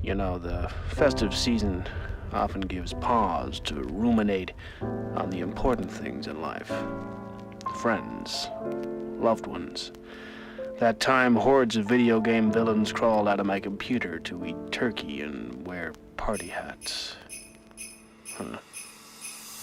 You know, the festive season often gives pause to ruminate on the important things in life. Friends, loved ones. That time hordes of video game villains crawled out of my computer to eat turkey and wear party hats.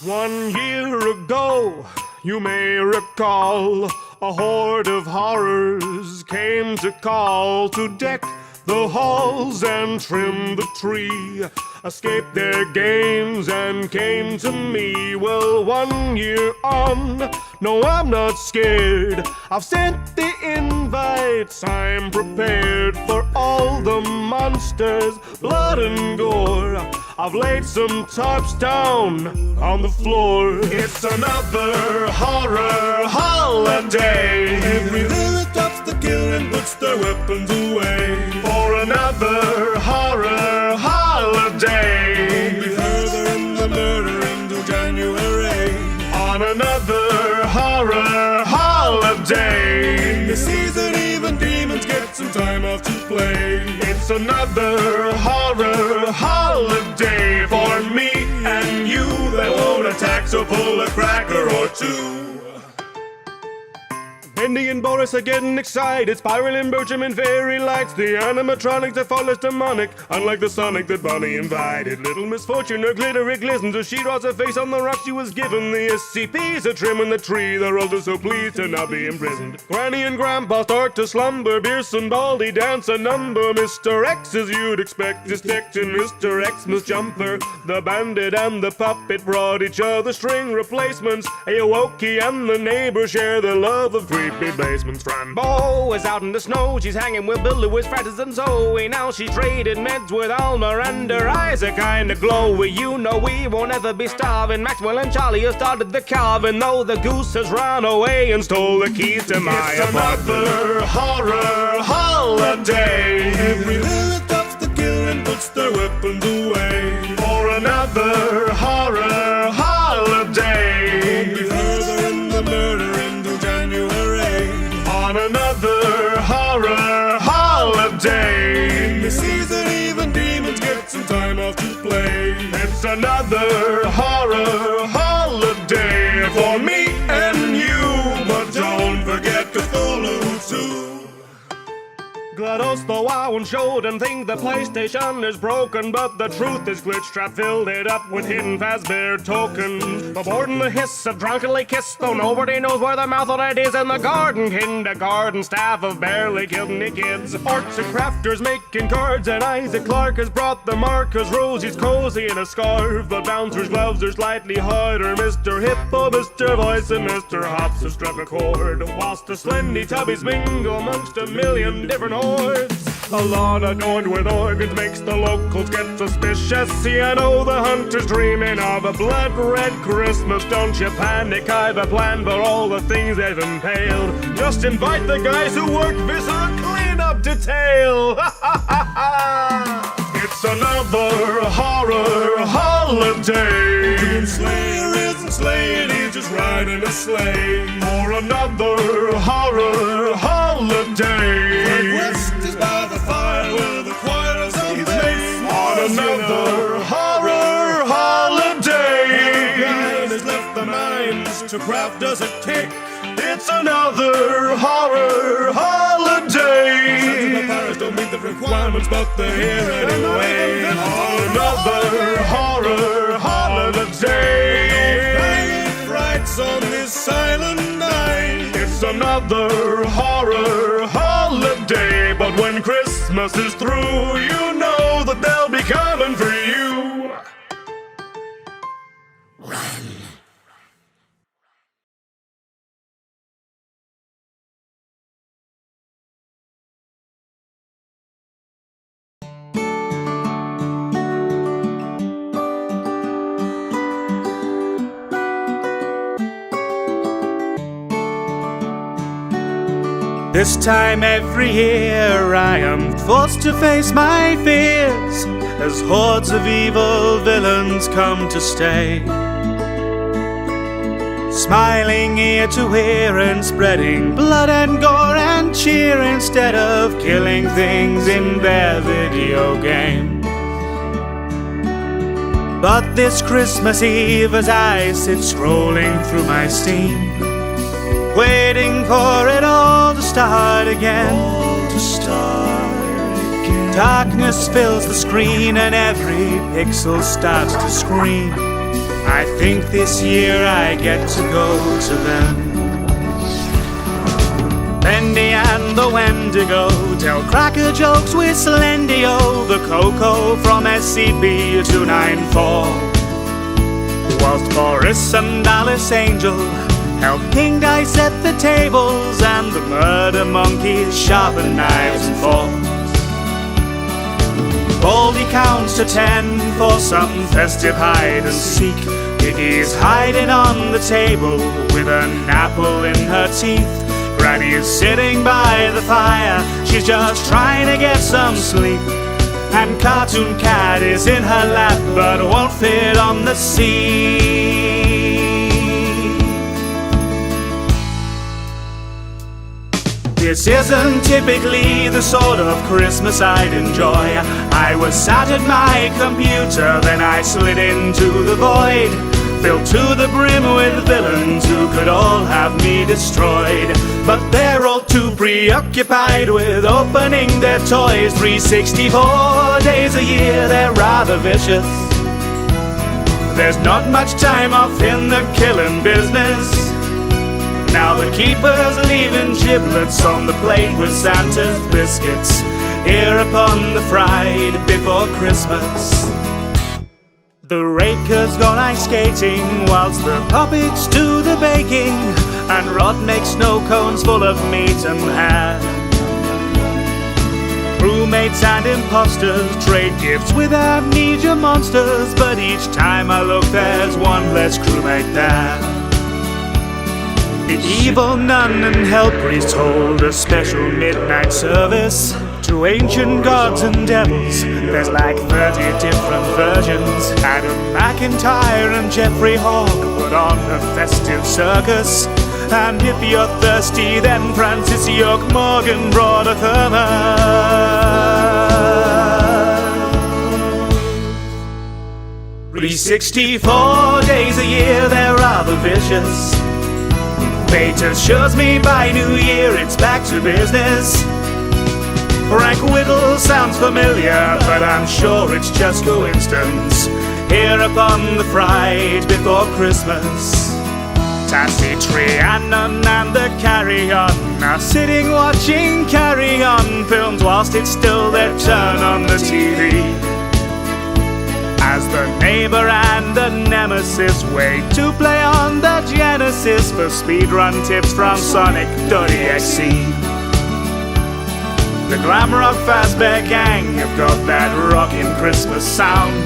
1 year ago, you may recall, a horde of horrors came to call to deck the halls and trim the tree, escaped their games and came to me. Well, 1 year on, no, I'm not scared. I've sent the invites, I'm prepared for all the monsters, blood and gore. I've laid some tarps down on the floor. It's another horror holiday. Every villain stops the kill and puts their weapons away for another horror holiday. Won't be further in the murder into January. On another horror holiday. In the season, even demons get some time off to play. It's another horror holiday for me and you that won't attack, so pull a cracker or two. Bendy and Boris are getting excited, Spiral and Bertram and fairy lights. The animatronics are far less demonic, unlike the Sonic that Bonnie invited. Little Misfortune, her glitter it glistens as she draws her face on the rock she was given. The SCPs are trimming the tree, they're all just so pleased to not be imprisoned. Granny and Grandpa start to slumber, Bierce and Baldy dance a number. Mr. X, as you'd expect, is decked in Mr. Xmas jumper. The bandit and the puppet brought each other string replacements. Aoki and the neighbor share the love of creepy basements. Frambo is out in the snow, she's hanging with Bill Lewis, Francis and Zoe. Now she traded meds with Alma and her eyes are kinda glowy. You know we won't ever be starving. Maxwell and Charlie have started the carving, though the goose has run away and stole the keys to my apartment. Another horror holiday. Every villain stops the kill and puts their weapons away for another horror holiday. Won't be further in the murder into January. On another horror holiday. In the season, even demons get some time off to play. It's another horror holiday for me and you, but don't forget Cthulhu too. GLaDOS, though I won't show them, think the PlayStation is broken, but the truth is Glitch Trap filled it up with hidden Fazbear tokens. The board and the hiss of drunkenly kiss, though nobody knows where the mouth of it is in the garden. Kindergarten staff have barely killed any kids. Arts and crafters making cards, and Isaac Clarke has brought the markers. Rosie's cozy in a scarf, the bouncer's gloves are slightly harder. Mr. Hippo, Mr. Voice, and Mr. Hops have struck a chord, whilst the Slendy Tubbies mingle amongst a million different hordes. A lot adorned with organs makes the locals get suspicious. See, I know the hunter's dreaming of a blood-red Christmas. Don't you panic, I've a plan for all the things they've impaled. Just invite the guys who work Viscera cleanup detail. It's another horror holiday. Demon Slayer isn't slaying, he's just riding a sleigh for another horror holiday. Fred West is by the fire with the choirs of bass on another horror holiday. Ryan has left the mines to craft us a cake. It's another horror holiday. Sons of Paris don't meet the requirements, but they're here anyway. Another horror holiday. Faggot frights on this silent night. It's another horror holiday. But when Christmas is through, you know that they'll be coming for you. Run. This time every year I am forced to face my fears as hordes of evil villains come to stay, smiling ear to ear and spreading blood and gore and cheer instead of killing things in their video game. But this Christmas Eve, as I sit scrolling through my Steam, waiting for it all to start again. Darkness fills the screen and every pixel starts to scream. I think this year I get to go to them. Bendy and the Wendigo tell cracker jokes with Slendio, the Coco from SCP-294. Whilst Boris and Alice Angel help King Dice at the tables, and the murder monkeys sharpen knives and forks. Baldy counts to 10 for some festive hide and seek. Piggy's hiding on the table with an apple in her teeth. Granny's sitting by the fire, she's just trying to get some sleep. And Cartoon Cat is in her lap but won't fit on the seat. This isn't typically the sort of Christmas I'd enjoy. I was sat at my computer, then I slid into the void, filled to the brim with villains who could all have me destroyed. But they're all too preoccupied with opening their toys. 364 days a year, they're rather vicious. There's not much time off in the killing business. Now the keeper's leaving giblets on the plate with Santa's biscuits here upon the fried before Christmas. The raker's gone ice skating whilst the puppets do the baking, and Rod makes snow cones full of meat and ham. Crewmates and imposters trade gifts with amnesia monsters, but each time I look there's one less crewmate there. The evil nun and hell priest hold a special midnight service to ancient gods and devils. There's like 30 different versions. Adam McIntyre and Jeffrey Hawke put on a festive circus. And if you're thirsty, then Francis York Morgan brought a thermos. 364 days a year, they're rather vicious. Fate assures me by New Year it's back to business. Frank Whittle sounds familiar, but I'm sure it's just coincidence. Here upon the fried before Christmas, Tassie, Trianon and the Carry On are sitting watching Carry On films whilst it's still their turn on the TV. As the neighbor and the nemesis wait to play on the Genesis for speedrun tips from Sonic.exe. The glam rock Fazbear gang have got that rockin' Christmas sound,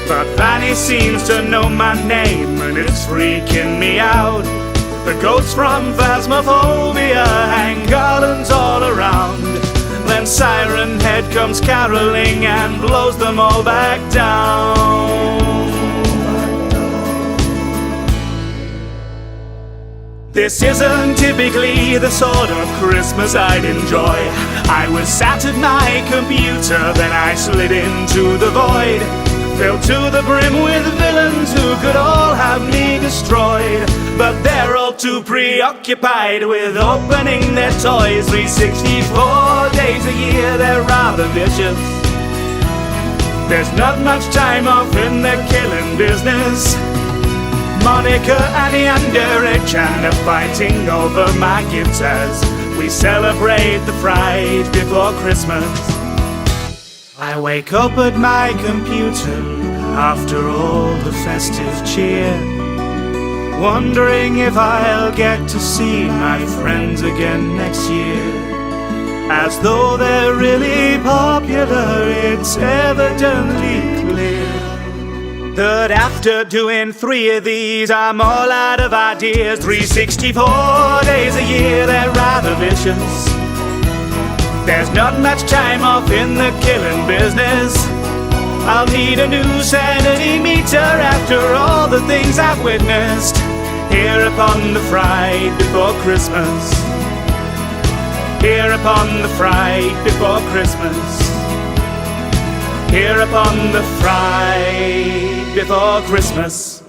but Fanny seems to know my name and it's freaking me out. The ghosts from Phasmophobia hang garlands all around. Then Siren Head comes caroling and blows them all back down. This isn't typically the sort of Christmas I'd enjoy. I was sat at my computer, then I slid into the void, filled to the brim with villains who could all have me destroyed. But they're all too preoccupied with opening their toys. 364 days a year, they're rather vicious. There's not much time off in the killing business. Monica, Annie and Derek Chan are fighting over my gifts as we celebrate the fright before Christmas. I wake up at my computer after all the festive cheer, wondering if I'll get to see my friends again next year. As though they're really popular, it's evidently clear that after doing 3 of these, I'm all out of ideas. 364 days a year, they're rather vicious. There's not much time off in the killing business. I'll need a new sanity meter after all the things I've witnessed here upon the fright before Christmas. Here upon the fright before Christmas. here upon the Friday before Christmas.